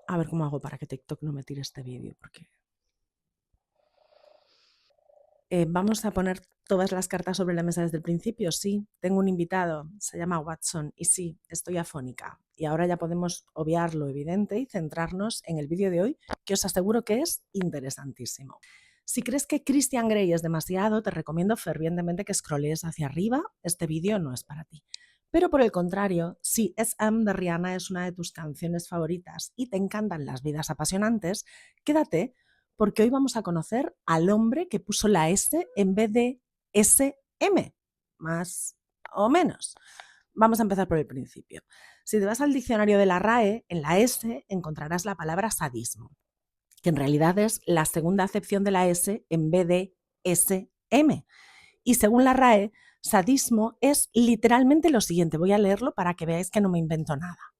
A ver cómo hago para que TikTok no me tire este vídeo, porque vamos a poner todas las cartas sobre la mesa desde el principio. Sí, tengo un invitado, se llama Watson, y sí, estoy afónica. Y ahora ya podemos obviar lo evidente y centrarnos en el vídeo de hoy, que os aseguro que es interesantísimo. Si crees que Christian Grey es demasiado, te recomiendo fervientemente que scrollees hacia arriba. Este vídeo no es para ti. Pero por el contrario, si SM de Rihanna es una de tus canciones favoritas y te encantan las vidas apasionantes, quédate porque hoy vamos a conocer al hombre que puso la S en vez de SM, más o menos. Vamos a empezar por el principio. Si te vas al diccionario de la RAE, en la S encontrarás la palabra sadismo, que en realidad es la segunda acepción de la S en vez de SM. Y según la RAE, sadismo es literalmente lo siguiente. Voy a leerlo para que veáis que no me invento nada: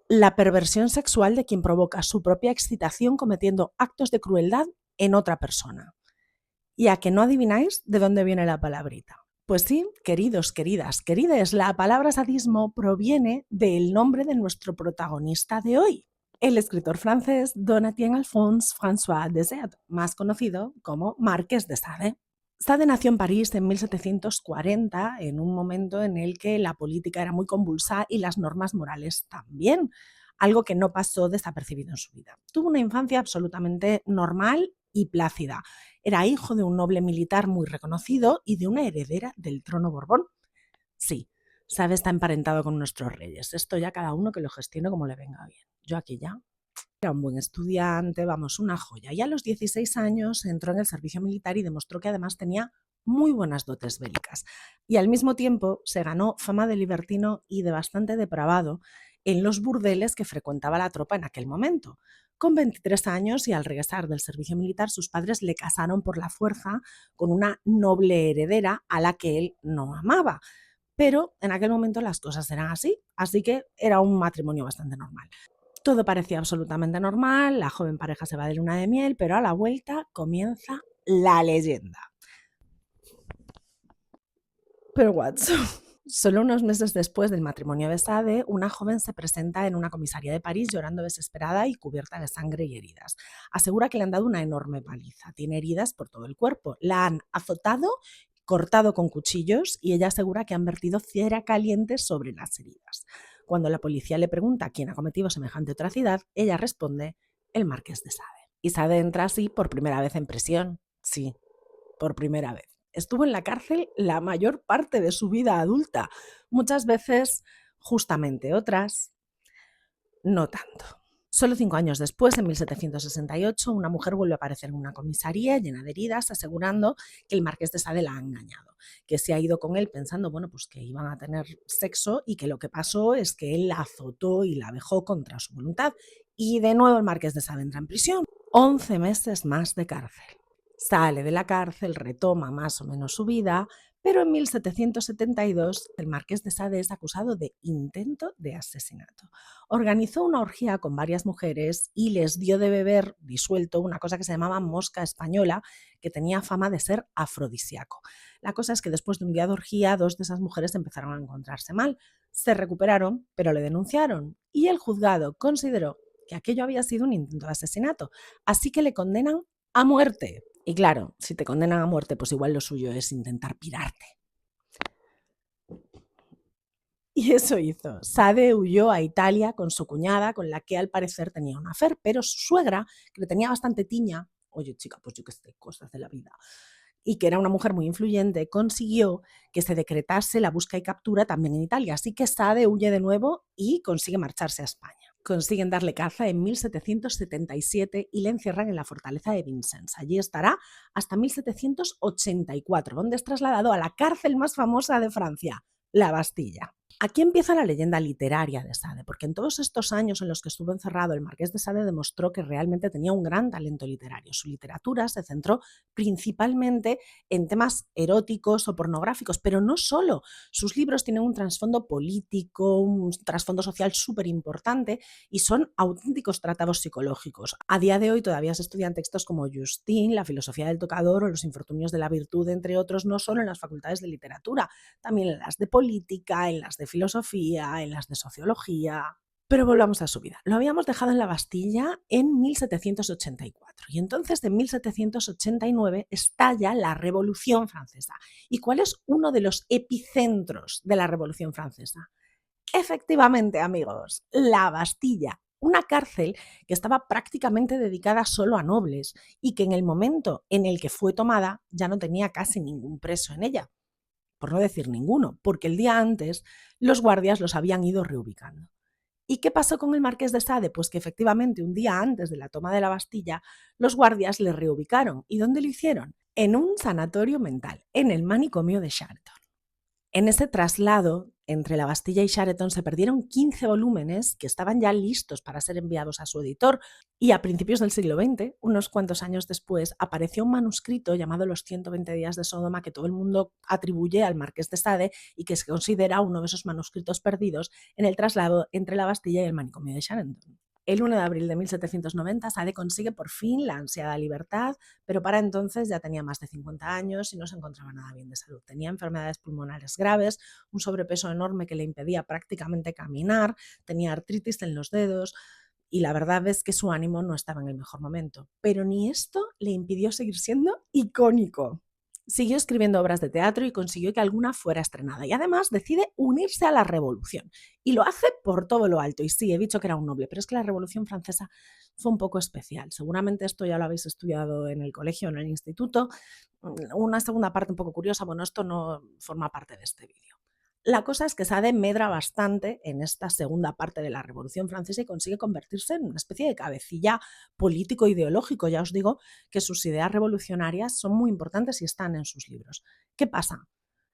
la perversión sexual de quien provoca su propia excitación cometiendo actos de crueldad en otra persona. ¿Y a que no adivináis de dónde viene la palabrita? Pues sí, queridos, queridas, querides, la palabra sadismo proviene del nombre de nuestro protagonista de hoy, el escritor francés Donatien Alphonse François de Sade, más conocido como Marqués de Sade. Sade nació en París en 1740, en un momento en el que la política era muy convulsa y las normas morales también, algo que no pasó desapercibido en su vida. Tuvo una infancia absolutamente normal y plácida. Era hijo de un noble militar muy reconocido y de una heredera del trono Borbón. Sí, Sade está emparentado con nuestros reyes. Esto ya cada uno que lo gestione como le venga bien. Yo aquí ya era un buen estudiante, vamos, una joya. Y a los 16 años entró en el servicio militar y demostró que además tenía muy buenas dotes bélicas. Y al mismo tiempo se ganó fama de libertino y de bastante depravado en los burdeles que frecuentaba la tropa en aquel momento. Con 23 años y al regresar del servicio militar, sus padres le casaron por la fuerza con una noble heredera a la que él no amaba. Pero en aquel momento las cosas eran así que era un matrimonio bastante normal. Todo parecía absolutamente normal, la joven pareja se va de luna de miel, pero a la vuelta comienza la leyenda. Pero Watson, solo unos meses después del matrimonio de Sade, una joven se presenta en una comisaría de París llorando desesperada y cubierta de sangre y heridas. Asegura que le han dado una enorme paliza, tiene heridas por todo el cuerpo, la han azotado, cortado con cuchillos y ella asegura que han vertido cera caliente sobre las heridas. Cuando la policía le pregunta quién ha cometido semejante atrocidad, ella responde: el marqués de Sade. Y Sade entra así por primera vez en prisión. Sí, por primera vez. Estuvo en la cárcel la mayor parte de su vida adulta, muchas veces justamente, otras no tanto. Solo 5 años después, en 1768, una mujer vuelve a aparecer en una comisaría llena de heridas, asegurando que el marqués de Sade la ha engañado, que se ha ido con él pensando, bueno, pues que iban a tener sexo y que lo que pasó es que él la azotó y la vejó contra su voluntad. Y de nuevo el marqués de Sade entra en prisión. 11 meses más de cárcel. Sale de la cárcel, retoma más o menos su vida, pero en 1772 el marqués de Sade es acusado de intento de asesinato. Organizó una orgía con varias mujeres y les dio de beber disuelto una cosa que se llamaba mosca española, que tenía fama de ser afrodisíaco. La cosa es que después de un día de orgía, dos de esas mujeres empezaron a encontrarse mal. Se recuperaron, pero le denunciaron y el juzgado consideró que aquello había sido un intento de asesinato, así que le condenan a muerte. Y claro, si te condenan a muerte, pues igual lo suyo es intentar pirarte. Y eso hizo. Sade huyó a Italia con su cuñada, con la que al parecer tenía una affair, pero su suegra, que le tenía bastante tiña, oye chica, pues yo qué sé, cosas de la vida, y que era una mujer muy influyente, consiguió que se decretase la busca y captura también en Italia. Así que Sade huye de nuevo y consigue marcharse a España. Consiguen darle caza en 1777 y le encierran en la fortaleza de Vincennes. Allí estará hasta 1784, donde es trasladado a la cárcel más famosa de Francia, la Bastilla. Aquí empieza la leyenda literaria de Sade, porque en todos estos años en los que estuvo encerrado, el marqués de Sade demostró que realmente tenía un gran talento literario. Su literatura se centró principalmente en temas eróticos o pornográficos, pero no solo. Sus libros tienen un trasfondo político, un trasfondo social súper importante y son auténticos tratados psicológicos. A día de hoy todavía se estudian textos como Justine, La filosofía del tocador o Los infortunios de la virtud, entre otros, no solo en las facultades de literatura, también en las de política, en las de filosofía, en las de sociología. Pero volvamos a su vida. Lo habíamos dejado en la Bastilla en 1784 y entonces en 1789 estalla la Revolución Francesa. ¿Y cuál es uno de los epicentros de la Revolución Francesa? Efectivamente, amigos, la Bastilla, una cárcel que estaba prácticamente dedicada solo a nobles y que en el momento en el que fue tomada ya no tenía casi ningún preso en ella, por no decir ninguno, porque el día antes los guardias los habían ido reubicando. ¿Y qué pasó con el marqués de Sade? Pues que efectivamente un día antes de la toma de la Bastilla, los guardias le reubicaron. ¿Y dónde lo hicieron? En un sanatorio mental, en el manicomio de Charenton. En ese traslado entre la Bastilla y Charenton se perdieron 15 volúmenes que estaban ya listos para ser enviados a su editor y a principios del siglo XX, unos cuantos años después, apareció un manuscrito llamado Los 120 días de Sodoma que todo el mundo atribuye al marqués de Sade y que se considera uno de esos manuscritos perdidos en el traslado entre la Bastilla y el manicomio de Charenton. El 1 de abril de 1790, Sade consigue por fin la ansiada libertad, pero para entonces ya tenía más de 50 años y no se encontraba nada bien de salud. Tenía enfermedades pulmonares graves, un sobrepeso enorme que le impedía prácticamente caminar, tenía artritis en los dedos y la verdad es que su ánimo no estaba en el mejor momento. Pero ni esto le impidió seguir siendo icónico. Siguió escribiendo obras de teatro y consiguió que alguna fuera estrenada. Y además decide unirse a la Revolución. Y lo hace por todo lo alto. Y sí, he dicho que era un noble, pero es que la Revolución Francesa fue un poco especial. Seguramente esto ya lo habéis estudiado en el colegio, en el instituto. Una segunda parte un poco curiosa, bueno, esto no forma parte de este vídeo. La cosa es que Sade medra bastante en esta segunda parte de la Revolución Francesa y consigue convertirse en una especie de cabecilla político-ideológico. Ya os digo que sus ideas revolucionarias son muy importantes y están en sus libros. ¿Qué pasa?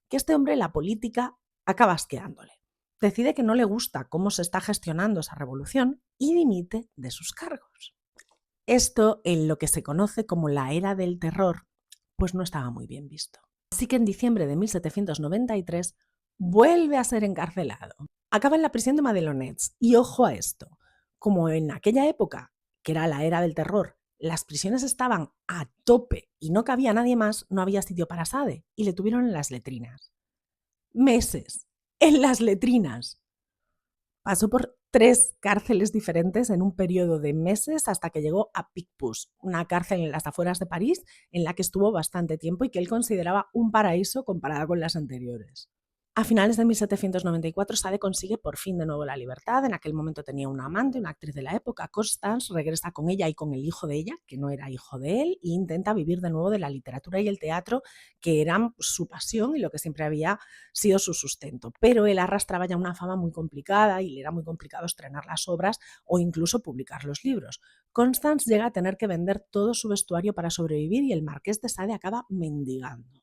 Que este hombre la política acaba asqueándole. Decide que no le gusta cómo se está gestionando esa revolución y dimite de sus cargos. Esto, en lo que se conoce como la era del terror, pues no estaba muy bien visto. Así que en diciembre de 1793 vuelve a ser encarcelado. Acaba en la prisión de Madelonets. Y ojo a esto, como en aquella época, que era la era del terror, las prisiones estaban a tope y no cabía nadie más, no había sitio para Sade y le tuvieron en las letrinas. Meses, en las letrinas. Pasó por 3 cárceles diferentes en un periodo de meses hasta que llegó a Picpus, una cárcel en las afueras de París en la que estuvo bastante tiempo y que él consideraba un paraíso comparada con las anteriores. A finales de 1794, Sade consigue por fin de nuevo la libertad. En aquel momento tenía una amante, una actriz de la época, Constance, regresa con ella y con el hijo de ella, que no era hijo de él, e intenta vivir de nuevo de la literatura y el teatro, que eran su pasión y lo que siempre había sido su sustento. Pero él arrastraba ya una fama muy complicada y le era muy complicado estrenar las obras o incluso publicar los libros. Constance llega a tener que vender todo su vestuario para sobrevivir y el marqués de Sade acaba mendigando.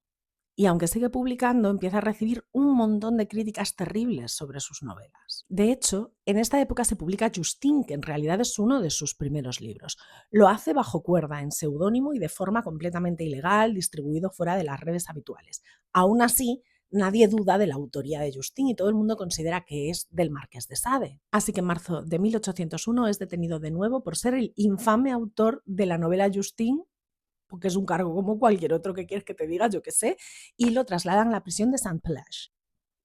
Y aunque sigue publicando, empieza a recibir un montón de críticas terribles sobre sus novelas. De hecho, en esta época se publica Justine, que en realidad es uno de sus primeros libros. Lo hace bajo cuerda, en seudónimo y de forma completamente ilegal, distribuido fuera de las redes habituales. Aún así, nadie duda de la autoría de Justine y todo el mundo considera que es del marqués de Sade. Así que en marzo de 1801 es detenido de nuevo por ser el infame autor de la novela Justine, porque es un cargo como cualquier otro que quieres que te diga, yo qué sé, y lo trasladan a la prisión de Saint-Pelage.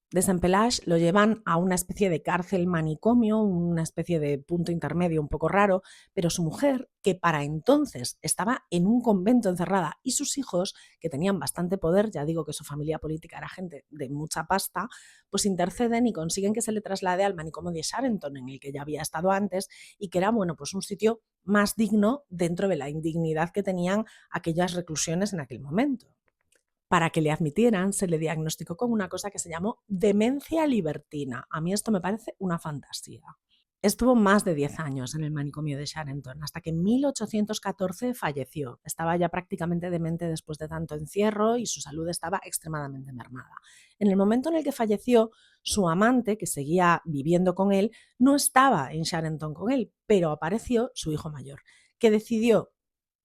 De Saint-Pelage lo llevan a una especie de cárcel manicomio, una especie de punto intermedio un poco raro, pero su mujer, que para entonces estaba en un convento encerrada, y sus hijos, que tenían bastante poder, ya digo que su familia política era gente de mucha pasta, pues interceden y consiguen que se le traslade al manicomio de Charenton, en el que ya había estado antes, y que era, bueno, pues un sitio más digno dentro de la indignidad que tenían aquellas reclusiones en aquel momento. Para que le admitieran, se le diagnosticó con una cosa que se llamó demencia libertina. A mí esto me parece una fantasía. Estuvo más de 10 años en el manicomio de Charenton, hasta que en 1814 falleció. Estaba ya prácticamente demente después de tanto encierro y su salud estaba extremadamente mermada. En el momento en el que falleció, su amante, que seguía viviendo con él, no estaba en Charenton con él, pero apareció su hijo mayor, que decidió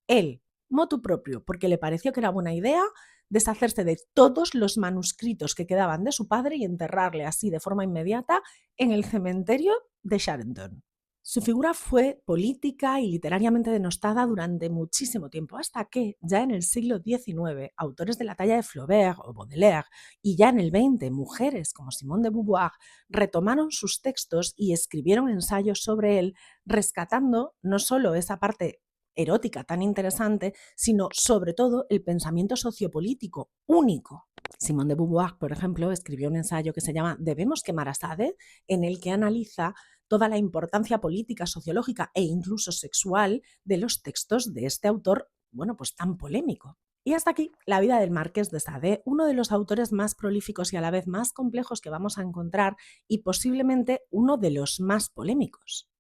él, motu propio, porque le pareció que era buena idea, deshacerse de todos los manuscritos que quedaban de su padre y enterrarle así de forma inmediata en el cementerio de Charenton. Su figura fue política y literariamente denostada durante muchísimo tiempo, hasta que ya en el siglo XIX, autores de la talla de Flaubert o Baudelaire, y ya en el XX, mujeres como Simone de Beauvoir, retomaron sus textos y escribieron ensayos sobre él, rescatando no solo esa parte erótica tan interesante, sino sobre todo el pensamiento sociopolítico único. Simone de Beauvoir, por ejemplo, escribió un ensayo que se llama ¿Debemos quemar a Sade?, en el que analiza toda la importancia política, sociológica e incluso sexual de los textos de este autor, bueno, pues tan polémico. Y hasta aquí la vida del Marqués de Sade, uno de los autores más prolíficos y a la vez más complejos que vamos a encontrar y posiblemente uno de los más polémicos.